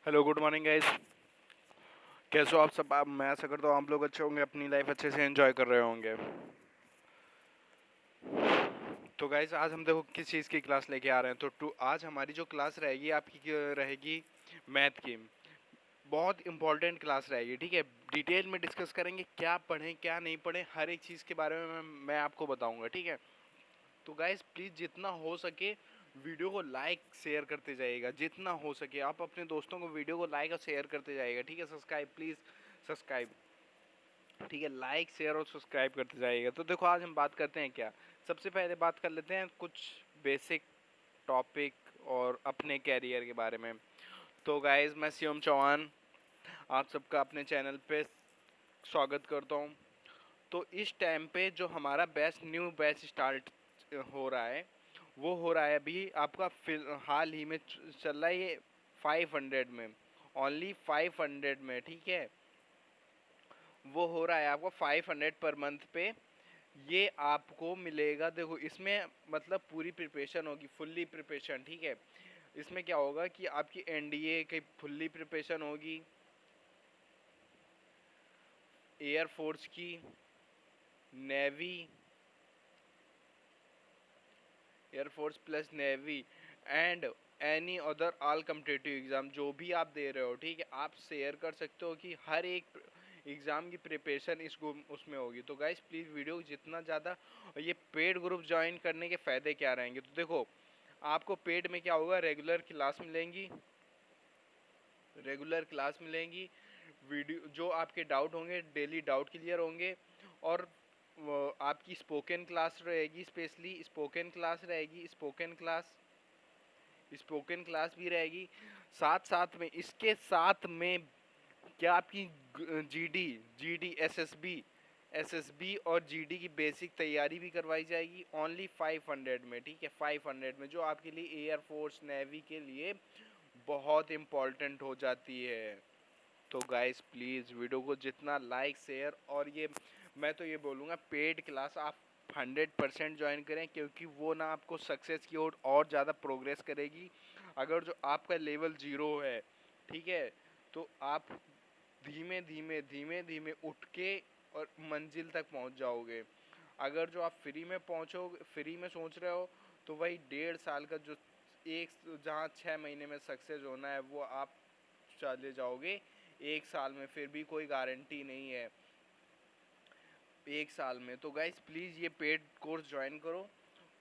Hello, good morning guys. कैसे हो आप सब? मैं आशा करता हूँ आप लोग अच्छे होंगे, अपनी लाइफ अच्छे से एंजॉय कर रहे होंगे। तो गाइस, आज हम देखो किस चीज़ की क्लास लेके आ रहे हैं। आज हमारी जो क्लास रहेगी आपकी रहेगी मैथ की। बहुत इंपॉर्टेंट क्लास रहेगी, ठीक है। डिटेल में डिस्कस करेंगे, क्या पढ़ें क्या नहीं पढ़ें, हर एक चीज़ के बारे में मैं आपको बताऊंगा, ठीक है। तो गाइस प्लीज़ जितना हो सके वीडियो को लाइक शेयर करते जाइएगा, जितना हो सके आप अपने दोस्तों को वीडियो को लाइक और शेयर करते जाइएगा, ठीक है। सब्सक्राइब प्लीज़, सब्सक्राइब, ठीक है। लाइक शेयर और सब्सक्राइब करते जाइएगा। तो देखो आज हम बात करते हैं क्या। सबसे पहले बात कर लेते हैं कुछ बेसिक टॉपिक और अपने कैरियर के बारे में। तो गाइस, मैं शिवम चौहान आप सबका अपने चैनल पे स्वागत करता हूँ। तो इस टाइम पे जो हमारा न्यू बैच स्टार्ट हो रहा है, वो हो रहा है अभी आपका हाल ही में चल रहा है ये 500 में, ओनली 500 में, ठीक है। वो हो रहा है आपको 500 पर मंथ पे। ये आपको मिलेगा, देखो इसमें मतलब पूरी प्रिपरेशन होगी, फुल्ली प्रिपरेशन, ठीक है। इसमें क्या होगा कि आपकी एनडीए की फुल्ली प्रिपरेशन होगी, एयरफोर्स की, navy, air force plus navy and any other all competitive exam जो भी आप दे रहे हो, ठीक है। आप शेयर कर सकते हो कि हर एक एग्ज़ाम की प्रिपरेशन उसमें होगी। तो गाइस प्लीज़ वीडियो जितना ज़्यादा, और ये पेड ग्रुप ज्वाइन करने के फ़ायदे क्या रहेंगे। तो देखो आपको पेड में क्या होगा, रेगुलर क्लास मिलेंगी, वीडियो जो आपके डाउट होंगे डेली डाउट क्लियर होंगे, और आपकी स्पोकन क्लास रहेगी, स्पेशली स्पोकन क्लास रहेगी, स्पोकन क्लास भी रहेगी। साथ साथ में इसके साथ में क्या आपकी जीडी जीडी एसएसबी और जीडी की बेसिक तैयारी भी करवाई जाएगी, ओनली 500 में, ठीक है। 500 में जो आपके लिए एयरफोर्स नेवी के लिए बहुत इम्पॉर्टेंट हो जाती है। तो गाइस प्लीज़ वीडियो को जितना लाइक शेयर, और ये मैं तो ये बोलूँगा पेड क्लास आप 100% ज्वाइन करें, क्योंकि वो ना आपको सक्सेस की ओर और ज़्यादा प्रोग्रेस करेगी। अगर जो आपका लेवल ज़ीरो है, ठीक है, तो आप धीमे धीमे उठ के और मंजिल तक पहुंच जाओगे। अगर जो आप फ्री में सोच रहे हो, तो वही 1.5 साल का जो एक जहाँ 6 महीने में सक्सेस होना है, वो आप चले जाओगे 1 साल में। फिर भी कोई गारंटी नहीं है 1 साल में। तो गाइस प्लीज़ ये पेड कोर्स ज्वाइन करो,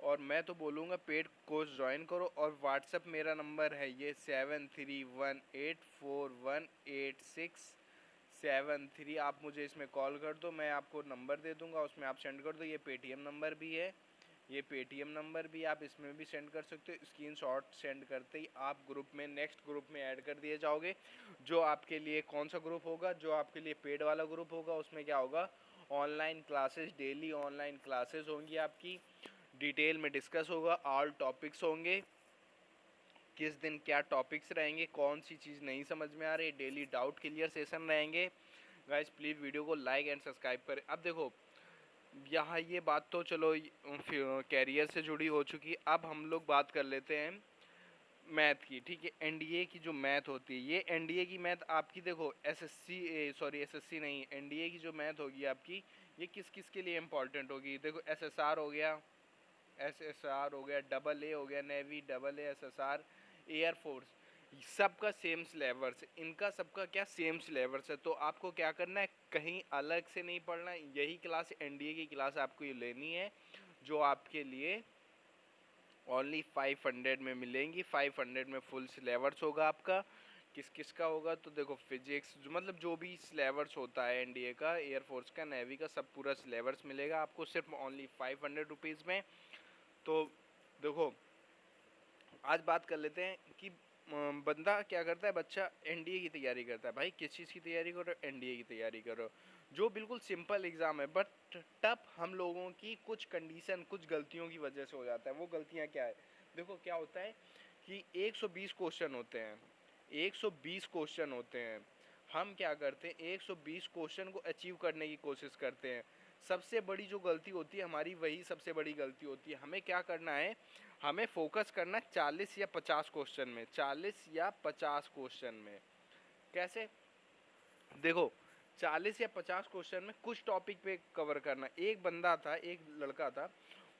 और मैं तो बोलूँगा पेड कोर्स ज्वाइन करो। और व्हाट्सअप मेरा नंबर है ये 7318418673। आप मुझे इसमें कॉल कर दो, मैं आपको नंबर दे दूँगा, उसमें आप सेंड कर दो। ये पेटीएम नंबर भी है, ये पेटीएम नंबर भी आप इसमें भी सेंड कर सकते हो। स्क्रीनशॉट सेंड करते ही आप नेक्स्ट ग्रुप में ऐड कर दिए जाओगे। जो आपके लिए कौन सा ग्रुप होगा, जो आपके लिए पेड वाला ग्रुप होगा, उसमें क्या होगा, online classes, daily online classes होंगी आपकी, डिटेल में डिस्कस होगा, ऑल टॉपिक्स होंगे, किस दिन क्या टॉपिक्स रहेंगे, कौन सी चीज़ नहीं समझ में आ रही, डेली डाउट क्लियर सेशन रहेंगे। गाइस प्लीज़ वीडियो को लाइक एंड सब्सक्राइब करें। अब देखो यहाँ ये बात तो चलो कैरियर से जुड़ी हो चुकी। अब हम लोग बात कर लेते हैं मैथ की, ठीक है। एनडीए की जो मैथ होती है, ये एनडीए की मैथ आपकी देखो एसएससी नहीं, एनडीए की जो मैथ होगी आपकी, ये किस किस के लिए इम्पोर्टेंट होगी। देखो एसएसआर हो गया, डबल ए हो गया, navy, double A, SSR, air force, सबका सेम सिलेबस, इनका सबका क्या सेम सिलेबस है। तो आपको क्या करना है, कहीं अलग से नहीं पढ़ना है, यही क्लास एनडीए की क्लास आपको ये लेनी है, जो आपके लिए ओनली 500 में मिलेंगी। 500 में फुल सिलेबस होगा आपका। किस किस का होगा, तो देखो फिजिक्स, जो मतलब जो भी सिलेबस होता है एनडीए का, एयरफोर्स का, नेवी का, सब पूरा सिलेबस मिलेगा आपको सिर्फ ओनली 500 रुपीज़ में। तो देखो आज बात कर लेते हैं कि बंदा क्या करता है, बच्चा एनडीए की तैयारी करता है। भाई किस चीज़ की तैयारी करो, एनडीए की तैयारी करो, जो बिल्कुल सिंपल एग्ज़ाम है, बट टफ हम लोगों की कुछ कंडीशन, कुछ गलतियों की वजह से हो जाता है। वो गलतियाँ क्या है, देखो क्या होता है कि 120 क्वेश्चन होते हैं, 120 क्वेश्चन होते हैं। हम क्या करते हैं, 120 क्वेश्चन को अचीव करने की कोशिश करते हैं। सबसे बड़ी जो गलती होती है हमारी, वही सबसे बड़ी गलती होती है। हमें क्या करना है, हमें फोकस करना है 40 या 50 क्वेश्चन में, 40 या 50 क्वेश्चन में। कैसे, देखो 40 या 50 क्वेश्चन में कुछ टॉपिक पे कवर करना। एक बंदा था, एक लड़का था,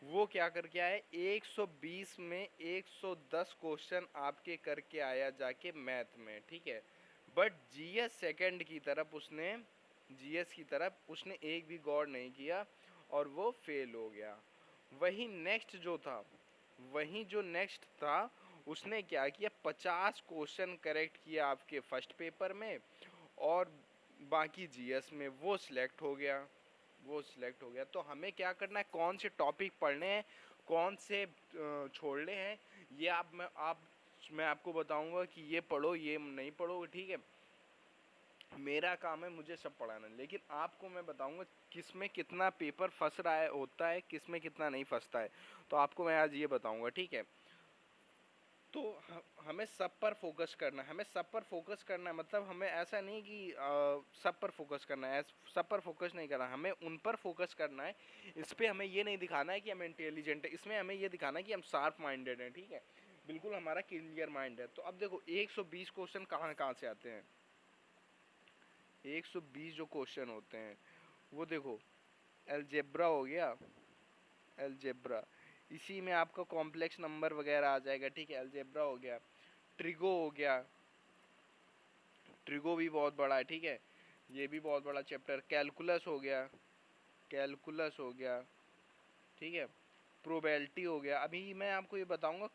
वो क्या करके आया, 120 में 110 क्वेश्चन आपके करके आया जाके मैथ में, ठीक है। बट जीएस सेकंड की तरफ उसने, जीएस की तरफ उसने एक भी गौर नहीं किया और वो फेल हो गया। वही नेक्स्ट जो था, वही जो नेक्स्ट था, उसने क्या किया, 50 क्वेश्चन करेक्ट किया आपके फर्स्ट पेपर में और बाकी जीएस में वो सिलेक्ट हो गया, वो सिलेक्ट हो गया। तो हमें क्या करना है, कौन से टॉपिक पढ़ने हैं, कौन से छोड़ने हैं, ये मैं आपको बताऊंगा कि ये पढ़ो, ये नहीं पढ़ो, ठीक है। मेरा काम है मुझे सब पढ़ाना, लेकिन आपको मैं बताऊंगा किस में कितना पेपर फंस रहा है, होता है, किस में कितना नहीं फंसता है। तो आपको मैं आज ये बताऊंगा, ठीक है। तो हमें सब पर फोकस करना है, हमें सब पर फोकस करना है। मतलब हमें ऐसा नहीं कि सब पर फोकस करना है, सब पर फोकस नहीं करना, हमें उन पर फोकस करना है। इस पे हमें ये नहीं दिखाना है कि हम इंटेलिजेंट है, इसमें हमें ये दिखाना है कि हम शार्प माइंडेड हैं, ठीक है। बिल्कुल हमारा क्लियर माइंड है। तो अब देखो 120 क्वेश्चन कहाँ कहाँ से आते हैं। 120 जो क्वेश्चन होते हैं वो देखो, अलजेब्रा हो गया, अलजेब्रा, इसी में आपका कॉम्प्लेक्स नंबर वगैरह आ जाएगा, ठीक है। अलजेब्रा हो गया, ट्रिगो हो गया, ट्रिगो भी बहुत बड़ा है, ठीक है, ये भी बहुत बड़ा चैप्टर। कैलकुलस हो गया, कैलकुलस हो गया, ठीक है। प्रोबेबिलिटी हो गया। अभी मैं आपको ये बताऊंगा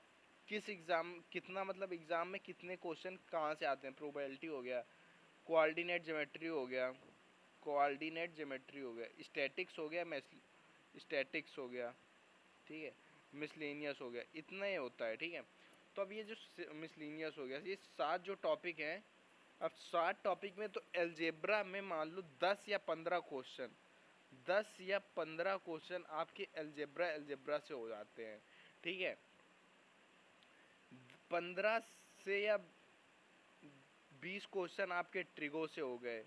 किस एग्जाम, कितना मतलब एग्जाम में कितने क्वेश्चन कहाँ से आते हैं। प्रोबेबिलिटी हो गया, कोऑर्डिनेट ज्योमेट्री हो गया, कोऑर्डिनेट ज्योमेट्री हो गया, स्टैटिक्स हो गया, स्टैटिक्स हो गया, ठीक है, मिसलेनियस हो गया, इतना ही होता है, ठीक है। तो अब ये जो मिसलेनियस हो गया, ये 7 जो टॉपिक हैं, अब 7 टॉपिक में तो अलजेब्रा में मान लो 10 या 15 क्वेश्चन, 10 या 15 क्वेश्चन आपके अलजेब्रा से हो जाते हैं, ठीक है। 15 से या 20 क्वेश्चन आपके ट्रिगो से हो गए।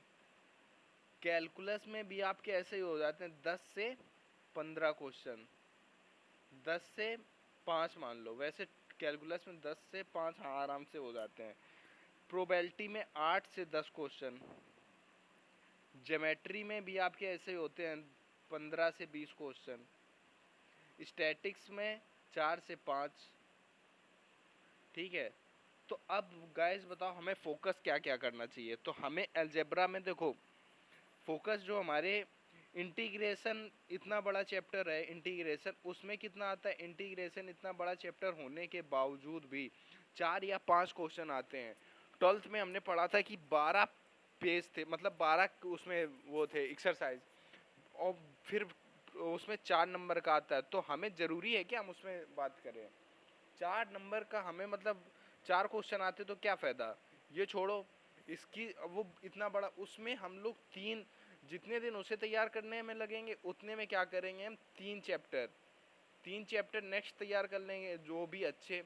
कैलकुलस में भी आपके ऐसे ही हो जाते हैं, 10 से 15 क्वेश्चन, 10 से 5 मान लो, वैसे कैलकुलस में 10 से 5 हाँ आराम से हो जाते हैं। प्रोबेबिलिटी में 8 से 10 क्वेश्चन, ज्योमेट्री में भी आपके ऐसे ही होते हैं, 15 से 20 क्वेश्चन, स्टैटिक्स में 4 से 5, ठीक है। तो अब गाइस बताओ हमें फोकस क्या क्या करना चाहिए। तो हमें अलजेब्रा में देखो फोकस जो हमारे इंटीग्रेशन, इतना बड़ा चैप्टर है इंटीग्रेशन, उसमें कितना आता है, इंटीग्रेशन इतना बड़ा चैप्टर होने के बावजूद भी 4 या 5 क्वेश्चन आते हैं। 12th में हमने पढ़ा था कि 12 पेज थे, मतलब 12 उसमें वो थे एक्सरसाइज, और फिर उसमें 4 नंबर का आता है। तो हमें ज़रूरी है कि हम उसमें बात करें 4 नंबर का, हमें मतलब 4 क्वेश्चन आते तो क्या फ़ायदा। ये छोड़ो, इसकी वो इतना बड़ा, उसमें हम लोग 3, जितने दिन उसे तैयार करने में लगेंगे उतने में क्या करेंगे हम, 3 चैप्टर नेक्स्ट तैयार कर लेंगे, जो भी अच्छे,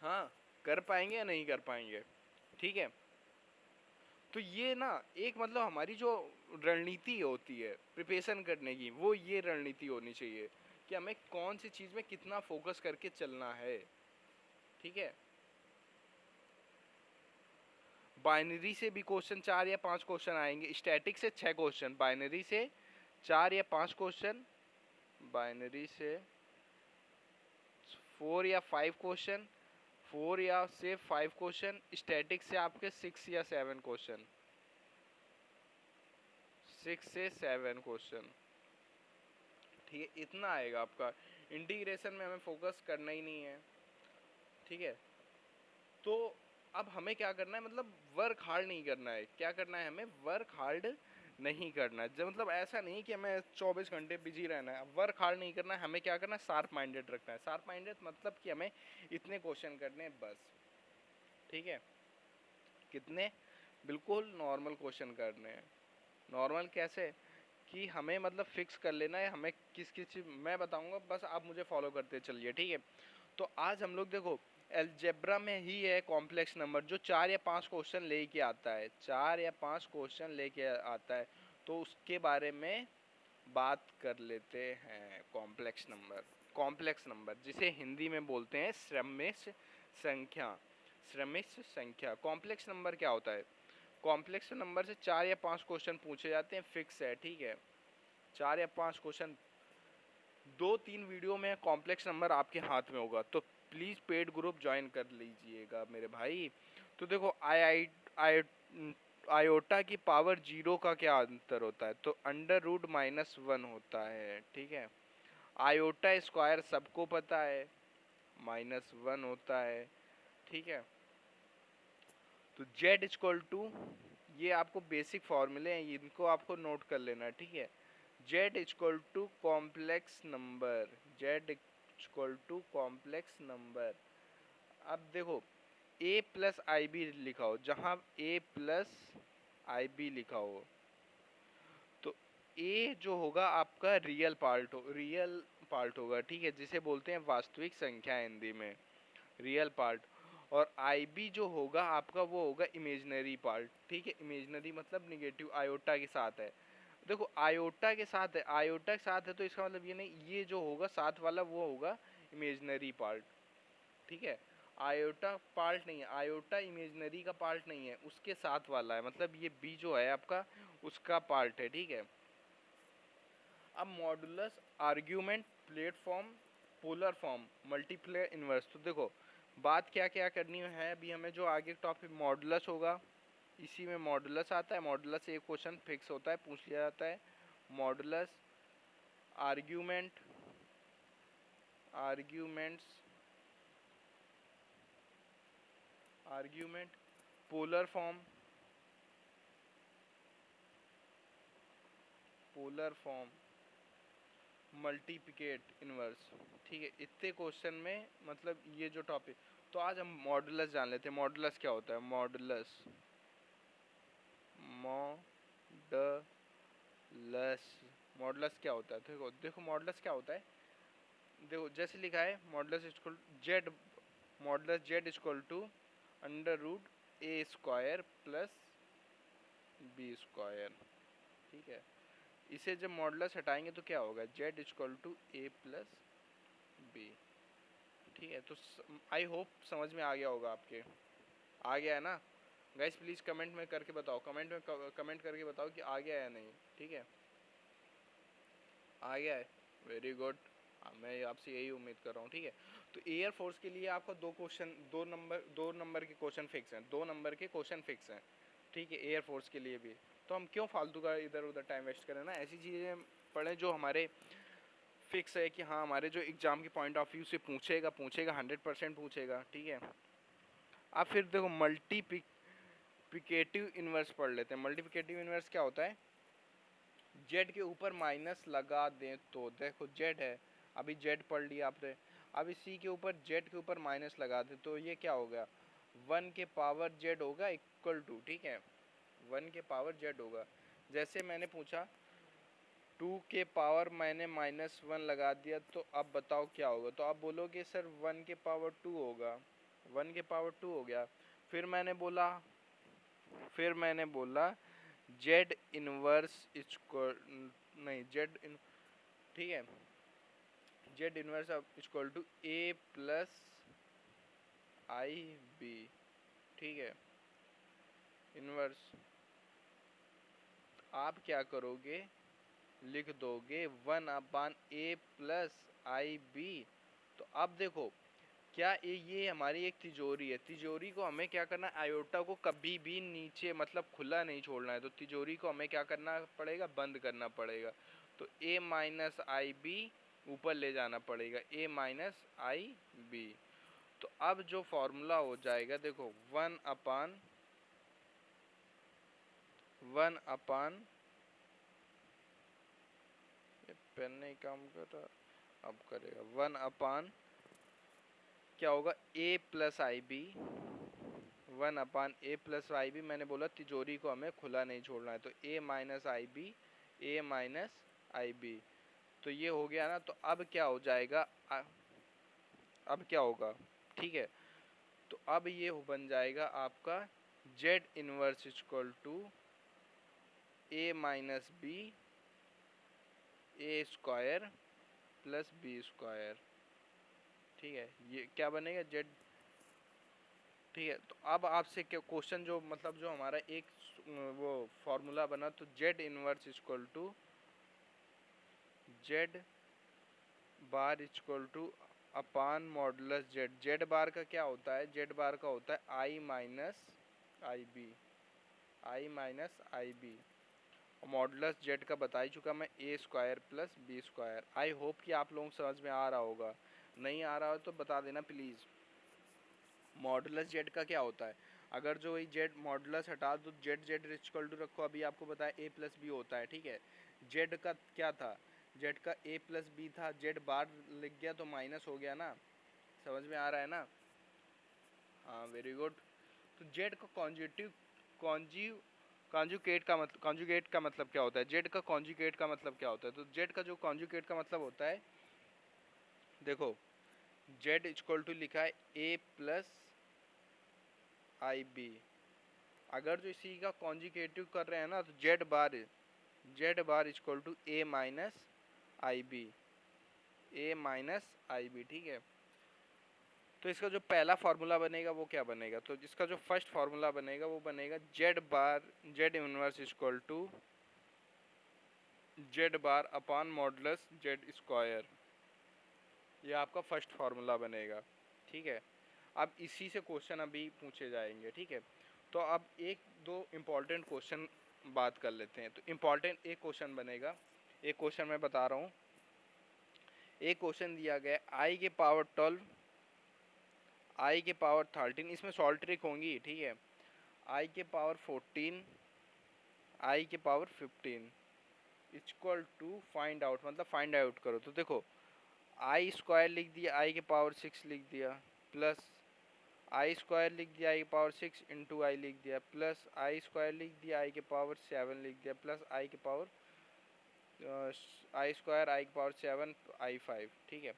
हाँ, कर पाएंगे या नहीं कर पाएंगे, ठीक है। तो ये ना एक मतलब हमारी जो रणनीति होती है प्रिपरेशन करने की, वो ये रणनीति होनी चाहिए कि हमें कौन सी चीज़ में कितना फोकस करके चलना है, ठीक है। बाइनरी से भी क्वेश्चन 4 या 5 क्वेश्चन आएंगे, स्टैटिक से 6 क्वेश्चन, बाइनरी से 4 या 5 क्वेश्चन, बाइनरी से 4 या 5 क्वेश्चन, 4 या से 5 क्वेश्चन, स्टैटिक से आपके 6 या 7 क्वेश्चन, 6 से 7 क्वेश्चन, ठीक है, इतना आएगा आपका। इंटीग्रेशन में हमें फोकस करना ही नहीं है, ठीक है। तो अब हमें क्या करना है, मतलब वर्क हार्ड नहीं करना है, क्या करना है, हमें वर्क हार्ड नहीं करना है। जब मतलब ऐसा नहीं कि हमें 24 घंटे बिजी रहना है, वर्क हार्ड नहीं करना है, हमें क्या करना है, शार्प माइंडेड रखना है। शार्प माइंडेड मतलब कि हमें इतने क्वेश्चन करने हैं बस, ठीक है। कितने, बिल्कुल नॉर्मल क्वेश्चन करने हैं। नॉर्मल कैसे, कि हमें मतलब फिक्स कर लेना है हमें किस किस चीज़, मैं बताऊंगा, बस आप मुझे फॉलो करते चलिए, ठीक है। तो आज हम लोग देखो अलजेब्रा में ही है कॉम्प्लेक्स नंबर, जो 4 या 5 क्वेश्चन लेके आता है, 4 या 5 क्वेश्चन लेके आता है। तो उसके बारे में बात कर लेते हैं। कॉम्प्लेक्स नंबर जिसे हिंदी में बोलते हैं श्रमिक संख्या। श्रमिक संख्या कॉम्प्लेक्स नंबर क्या होता है? कॉम्प्लेक्स नंबर से 4 या 5 क्वेश्चन पूछे जाते हैं, फिक्स है, ठीक है। 4 या 5 क्वेश्चन 2-3 वीडियो में कॉम्प्लेक्स नंबर आपके हाथ में होगा, तो प्लीज़ पेड ग्रुप ज्वाइन कर लीजिएगा मेरे भाई। तो देखो आई आयोटा की पावर 0 का क्या अंतर होता है? तो अंडर रूट -1 होता है, ठीक है। आयोटा स्क्वायर सबको पता है -1 होता है, ठीक है। तो जेड इक्वल टू, ये आपको बेसिक फॉर्मूले हैं, इनको आपको नोट कर लेना, ठीक है। Z equal to complex number, Z equal to complex number. अब देखो ए प्लस आई बी लिखा हो, जहाँ ए प्लस आई बी लिखा हो, तो ए जो होगा आपका रियल पार्ट होगा, ठीक है, जिसे बोलते हैं वास्तविक संख्या हिंदी में, रियल पार्ट। और आई बी जो होगा आपका वो होगा इमेजनरी पार्ट, ठीक है। इमेजनरी मतलब निगेटिव, आयोटा के साथ है। देखो आयोटा के साथ है, आयोटा के साथ है तो इसका मतलब ये नहीं, ये जो होगा साथ वाला वो होगा इमेजनरी पार्ट, ठीक है। आयोटा पार्ट नहीं है, आयोटा इमेजनरी का पार्ट नहीं है, उसके साथ वाला है, मतलब ये बी जो है आपका उसका पार्ट है, ठीक है। अब modulus, argument, platform, polar form, multiply, inverse. तो देखो बात क्या क्या करनी है अभी हमें, जो आगे टॉपिक मॉडुलस होगा, इसी में मॉडुलस आता है। मॉडुलस से एक क्वेश्चन फिक्स होता है, पूछ लिया जाता है। Modulus, argument, arguments, argument, polar form, polar form, multiplicate, inverse, ठीक है। इतने क्वेश्चन में मतलब ये जो टॉपिक, तो आज हम मॉडुलस जान लेते हैं। मॉडुलस क्या होता है? मॉडुलस, मॉडुलस, मॉडुलस क्या होता है? देखो देखो मॉडुलस क्या होता है, देखो जैसे लिखा है modulus equal Z, modulus Z equal to under root A square plus B square, ठीक है। इसे जब मॉडुलस हटाएंगे तो क्या होगा? Z equal to A plus B, ठीक है। तो आई होप समझ में आ गया होगा आपके, आ गया है ना गाइस? प्लीज़ कमेंट में करके बताओ, कमेंट में कमेंट करके बताओ कि आ गया है या नहीं, ठीक है। आ गया है, वेरी गुड। मैं आपसे यही उम्मीद कर रहा हूँ, ठीक है। तो एयर फोर्स के लिए आपको दो नंबर के क्वेश्चन फिक्स हैं, 2 नंबर के क्वेश्चन फिक्स हैं, ठीक है, एयर फोर्स के लिए भी। तो हम क्यों फालतू का इधर उधर टाइम वेस्ट करें ना, ऐसी चीज़ें पढ़ें जो हमारे फिक्स है कि हाँ हमारे जो एग्ज़ाम के पॉइंट ऑफ व्यू से पूछेगा 100% पूछेगा, ठीक है। अब फिर देखो मल्टीप्लिकेटिव इन्वर्स पढ़ लेते हैं। मल्टीप्लिकेटिव इन्वर्स क्या होता है? जेड के ऊपर माइनस लगा दें तो, देखो जेड है, अभी जेड पढ़ लिया आपने, अब इसी के ऊपर जेड के ऊपर माइनस लगा दें तो ये क्या हो गया? 1 के पावर जेड होगा इक्वल टू, ठीक है, 1 के पावर जेड होगा। जैसे मैंने पूछा 2 के पावर मैंने -1 लगा दिया, तो अब बताओ क्या होगा? तो आप बोलोगे सर 1 के पावर 2 होगा, 1 के पावर 2 हो गया। फिर मैंने बोला जेड इनवर्स इक्वल, नहीं जेड इन, ठीक है, Z inverse equal to A plus I B, ठीक है, इनवर्स। आप क्या करोगे? लिख दोगे 1/a प्लस आई बी। तो अब देखो क्या ये हमारी एक तिजोरी है, तिजोरी को हमें क्या करना है? आयोटा को कभी भी नीचे मतलब खुला नहीं छोड़ना है, तो तिजोरी को हमें क्या करना पड़ेगा? बंद करना पड़ेगा। तो a माइनस आई बी ऊपर ले जाना पड़ेगा, a माइनस आई बी। तो अब जो फॉर्मूला हो जाएगा देखो 1/, पेन नहीं काम कर रहा, अब करेगा 1/, क्या होगा? a plus I B, 1/a plus I B. मैंने बोला तिजोरी को हमें खुला नहीं छोड़ना है, तो a minus I B, a minus I B. तो ये हो गया ना, तो अब क्या हो जाएगा? अब क्या होगा? ठीक है, तो अब ये बन जाएगा आपका Z inverse equal to A minus B A square plus B square, ठीक है। ये क्या बनेगा, जेड, ठीक है। तो अब आपसे क्या क्वेश्चन, जो मतलब जो हमारा एक वो फॉर्मूला बना, तो Z inverse equal to Z bar equal to upon modulus Z. Z bar का क्या होता है, जेड बार का होता है I minus I B, I minus I B. Modulus Z का बता ही चुका मैं, A square plus B square. I hope कि आप लोगों को समझ में आ रहा होगा, नहीं आ रहा हो तो बता देना प्लीज़। मॉडुलस जेड का क्या होता है, अगर जो वही जेड मॉडुलस हटा दो, जेड जेड इक्वल टू रखो, अभी आपको बताया ए प्लस बी होता है, ठीक है। जेड का क्या था, जेड का ए प्लस बी था, जेड बार लिख गया तो माइनस हो गया ना, समझ में आ रहा है ना। हाँ वेरी गुड। तो जेड का कॉन्जुगेट का मतलब क्या होता है, जेड का कॉन्जुगेट का मतलब क्या होता है। तो जेड का जो कॉन्जुगेट का मतलब होता है, देखो जेड इक्वल टू लिखा है ए प्लस आई बी। अगर जो इसी का कॉन्जुगेटिव कर रहे हैं ना, तो Z bar equal to A minus I B, A minus I B, ठीक है। तो इसका जो पहला फार्मूला बनेगा वो क्या बनेगा, तो इसका जो फर्स्ट फार्मूला बनेगा वो बनेगा Z inverse equal to Z bar upon modulus Z square. ये आपका फर्स्ट फार्मूला बनेगा, ठीक है। अब इसी से क्वेश्चन अभी पूछे जाएंगे, ठीक है। तो अब एक दो इम्पॉर्टेंट क्वेश्चन बात कर लेते हैं। तो इम्पॉर्टेंट एक क्वेश्चन बनेगा, एक क्वेश्चन मैं बता रहा हूँ। एक क्वेश्चन दिया गया आई के पावर 12, आई के पावर 13, इसमें सॉल्व ट्रिक होंगी, ठीक है। आई के पावर 14, आई के power 15 equal to find out, मतलब फाइंड आउट करो। तो देखो आई स्क्वायर लिख दिया, आई के पावर 6 लिख दिया, प्लस आई स्क्वायर लिख दिया, आई के पावर 6 इंटू आई लिख दिया, प्लस आई स्क्वायर लिख दिया, आई के पावर 7 लिख दिया, प्लस आई के पावर आई स्क्वायर आई के पावर 7 आई 5, ठीक है।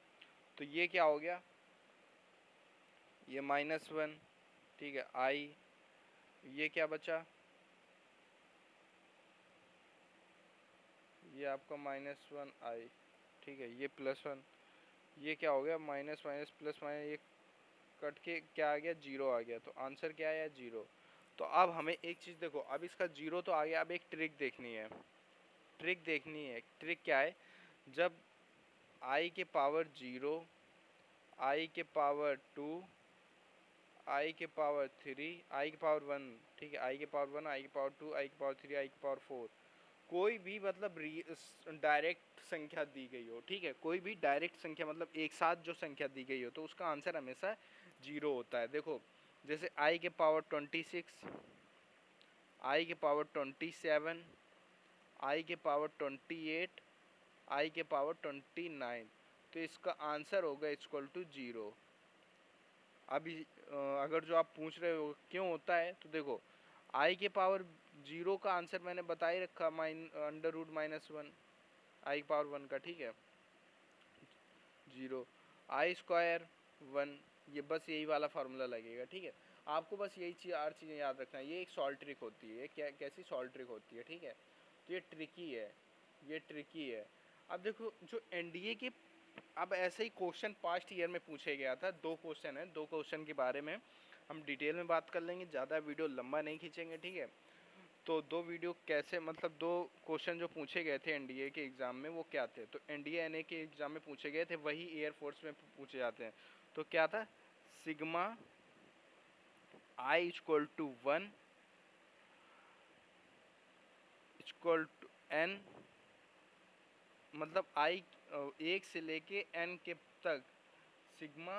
तो ये क्या हो गया, ये -1, ठीक है। आई, ये क्या बचा, ये आपका -1 आई, ठीक है। ये +1, ये क्या हो गया, माइनस माइनस प्लस माइनस, ये कट के क्या आ गया, 0 आ गया। तो आंसर क्या आया, 0। तो अब हमें एक चीज़ देखो, अब इसका 0 तो आ गया, अब एक ट्रिक देखनी है। ट्रिक देखनी है, ट्रिक क्या है, जब आई के पावर 0, आई के पावर 2, आई के पावर 3, आई के पावर 1, ठीक है, आई के पावर 1, आई के पावर 2, आई के पावर 3, आई के पावर 4, कोई भी मतलब डायरेक्ट संख्या दी गई हो, ठीक है, कोई भी डायरेक्ट संख्या मतलब एक साथ जो संख्या दी गई हो, तो उसका आंसर हमेशा 0 होता है। देखो जैसे आई के पावर 26, आई के पावर 27, आई के पावर 28, आई के पावर 29, तो इसका आंसर होगा इक्वल टू 0। अभी अगर जो आप पूछ रहे हो क्यों होता है, तो देखो आई के पावर 0 का आंसर मैंने बता ही रखा, √-1 आई पावर 1 का, ठीक है, 0। आई स्क्वायर 1, ये बस यही वाला फार्मूला लगेगा, ठीक है। आपको बस यही चार चीज़ें याद रखना है। ये एक सॉल्व ट्रिक होती है, क्या कैसी सॉल्व ट्रिक होती है, ठीक है। तो ये ट्रिकी है, ये ट्रिकी है। अब देखो जो एनडीए के, अब ऐसे ही क्वेश्चन पास्ट ईयर में पूछे गया था, दो क्वेश्चन है, दो क्वेश्चन के बारे में हम डिटेल में बात कर लेंगे, ज़्यादा वीडियो लंबा नहीं खींचेंगे, ठीक है। तो दो वीडियो कैसे, मतलब दो क्वेश्चन जो पूछे गए थे एनडीए के एग्ज़ाम में वो क्या थे, तो एनडीए एनए के एग्ज़ाम में पूछे गए थे, वही एयरफोर्स में पूछे जाते हैं। तो क्या था, sigma I equal to 1 equal to N, मतलब आई एक से लेके एन के तक, सिग्मा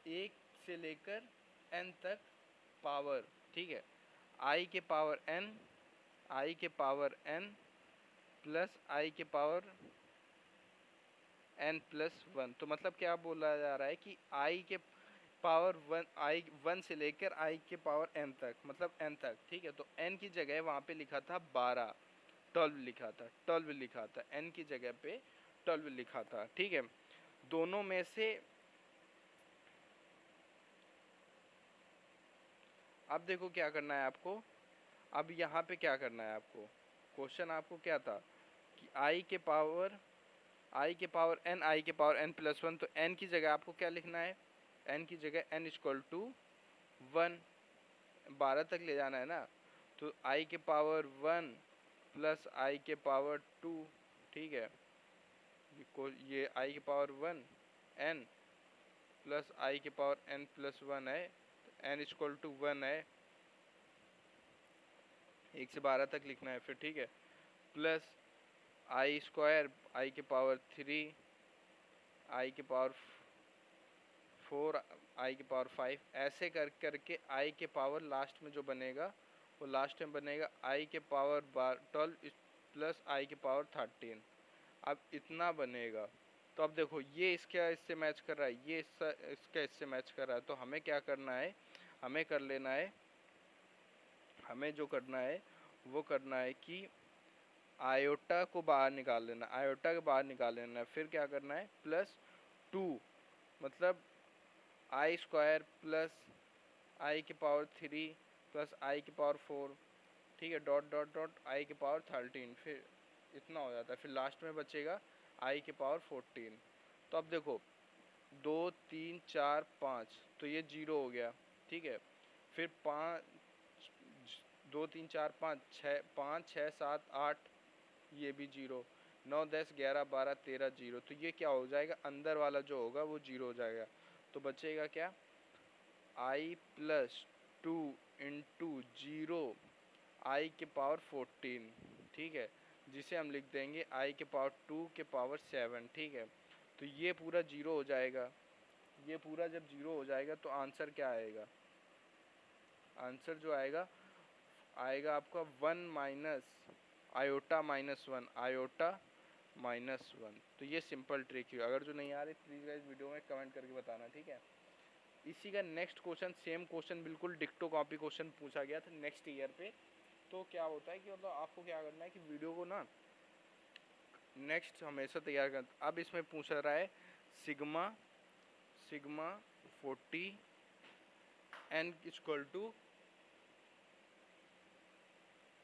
एक से लेकर एन तक पावर, ठीक है, आई के पावर एन, आई के पावर एन प्लस आई के पावर n+1। तो मतलब क्या बोला जा रहा है कि आई के पावर 1, आई 1 से लेकर आई के पावर n तक, मतलब n तक, ठीक है। तो n की जगह वहाँ पे लिखा था 12, 12 लिखा था, 12 लिखा था, n की जगह पे 12 लिखा था, ठीक है। दोनों में से अब देखो क्या करना है आपको, अब यहाँ पे क्या करना है आपको, क्वेश्चन आपको क्या था कि आई के पावर n आई के पावर n प्लस वन, तो n की जगह आपको क्या लिखना है, n की जगह n इक्वल टू 1, 12 तक ले जाना है ना, तो आई के पावर 1 प्लस आई के पावर 2, ठीक है, ये आई के पावर 1 n प्लस आई के पावर n प्लस 1 है, तो n इक्वल टू 1 है, 1 से 12 तक लिखना है फिर, ठीक है, प्लस आई स्क्वायर आई के पावर 3 आई के पावर 4 आई के पावर 5, ऐसे कर करके आई के पावर लास्ट में जो बनेगा वो लास्ट में बनेगा आई के पावर 12 प्लस आई के पावर 13। अब इतना बनेगा, तो अब देखो ये इससे मैच कर रहा है, ये इसका इससे मैच कर रहा है, तो हमें क्या करना है, हमें कर लेना है, हमें जो करना है वो करना है कि आयोटा को बाहर निकाल लेना, आयोटा के बाहर निकाल लेना है, फिर क्या करना है प्लस 2, मतलब आई स्क्वायर प्लस आई के पावर 3 प्लस आई के पावर 4, ठीक है, डॉट डॉट डॉट आई के पावर 13, फिर इतना हो जाता है, फिर लास्ट में बचेगा आई के पावर 14। तो अब देखो 2 3 4 5, तो ये 0 हो गया, ठीक है, फिर 5 2 3 4 5 6 5 6 7 8, ये भी 0, 9 10 11 12 13 0, तो ये क्या हो जाएगा, अंदर वाला जो होगा वो 0 हो जाएगा, तो बचेगा क्या, आई प्लस 2 इंटू 0 आई के पावर 14, ठीक है, जिसे हम लिख देंगे आई के पावर 2 के पावर 7, ठीक है, तो ये पूरा 0 हो जाएगा, ये पूरा जब 0 हो जाएगा तो आंसर क्या आएगा, आंसर जो आएगा आपका 1 minus iota minus 1, iota minus 1। तो ये सिंपल ट्रिक है, अगर जो नहीं आ रही प्लीज़ गाइस वीडियो में कमेंट करके बताना, ठीक है। इसी का नेक्स्ट क्वेश्चन, सेम क्वेश्चन बिल्कुल डिक्टो कॉपी क्वेश्चन पूछा गया था नेक्स्ट ईयर पे। तो क्या होता है कि मतलब आपको क्या करना है कि वीडियो को ना नेक्स्ट हमेशा तैयार कर, अब इसमें पूछ रहा है sigma 40 n equal to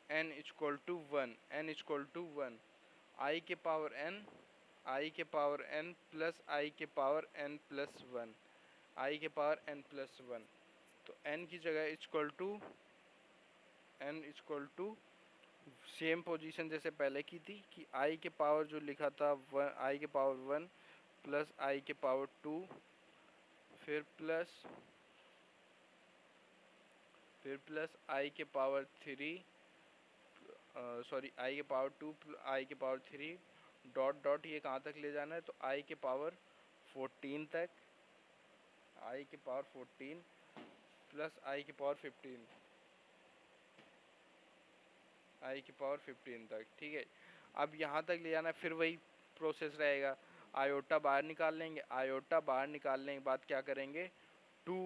n equal to 1 I के पावर n प्लस आई के पावर n प्लस 1, आई के पावर n प्लस 1, तो n की जगह इक्वल टू सेम पोजीशन जैसे पहले की थी कि आई के पावर जो लिखा था आई के पावर 1 प्लस आई के पावर 2, फिर प्लस आई के पावर 3, सॉरी आई के पावर 2 आई के पावर 3, डॉट डॉट ये कहाँ तक ले जाना है, तो आई के पावर 14 तक, आई के पावर 14 प्लस आई के पावर 15, आई की पावर 15 तक, ठीक है। अब यहाँ तक ले जाना है, फिर वही प्रोसेस रहेगा, आयोटा बाहर निकाल लेंगे, आयोटा बाहर निकालने के बाद क्या करेंगे 2,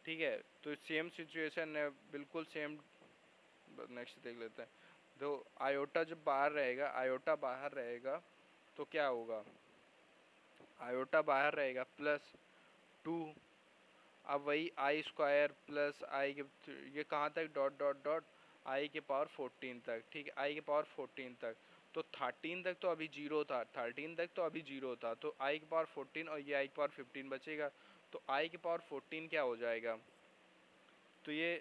ठीक है, तो सेम सिचुएशन है, बिल्कुल सेम, नेक्स्ट देख लेते हैं। तो आयोटा जब बाहर रहेगा तो क्या होगा, आयोटा बाहर रहेगा प्लस 2, अब वही आई स्क्वायर प्लस आई के, ये कहाँ तक डॉट डॉट डॉट आई के पावर 14 तक, ठीक है, आई के पावर 14 तक, तो 13 तक तो अभी 0 था, 13 तक तो अभी 0 था, तो आई के पावर 14 और ये आई के पावर 15 बचेगा, तो आई के पावर 14 क्या हो जाएगा, तो ये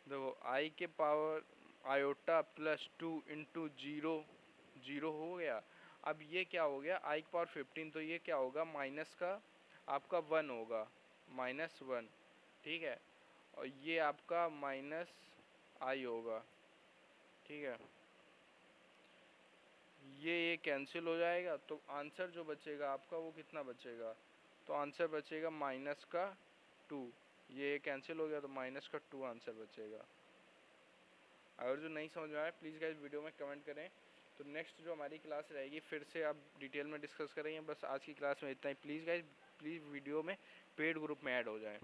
देखो आई के पावर आयोटा प्लस 2 इंटू 0 हो गया। अब ये क्या हो गया आई की पावर 15, तो ये क्या होगा माइनस का आपका 1 होगा, -1, ठीक है, और ये आपका माइनस आई होगा, ठीक है, ये कैंसिल हो जाएगा, तो आंसर जो बचेगा आपका वो कितना बचेगा, तो आंसर बचेगा -2, ये कैंसिल हो गया तो -2 आंसर बचेगा। अगर जो नहीं समझ में आया प्लीज़ गाइस वीडियो में कमेंट करें। तो नेक्स्ट जो हमारी क्लास रहेगी फिर से आप डिटेल में डिस्कस करेंगे, बस आज की क्लास में इतना ही। प्लीज़ गाइस प्लीज़ वीडियो में पेड ग्रुप में ऐड हो जाएं।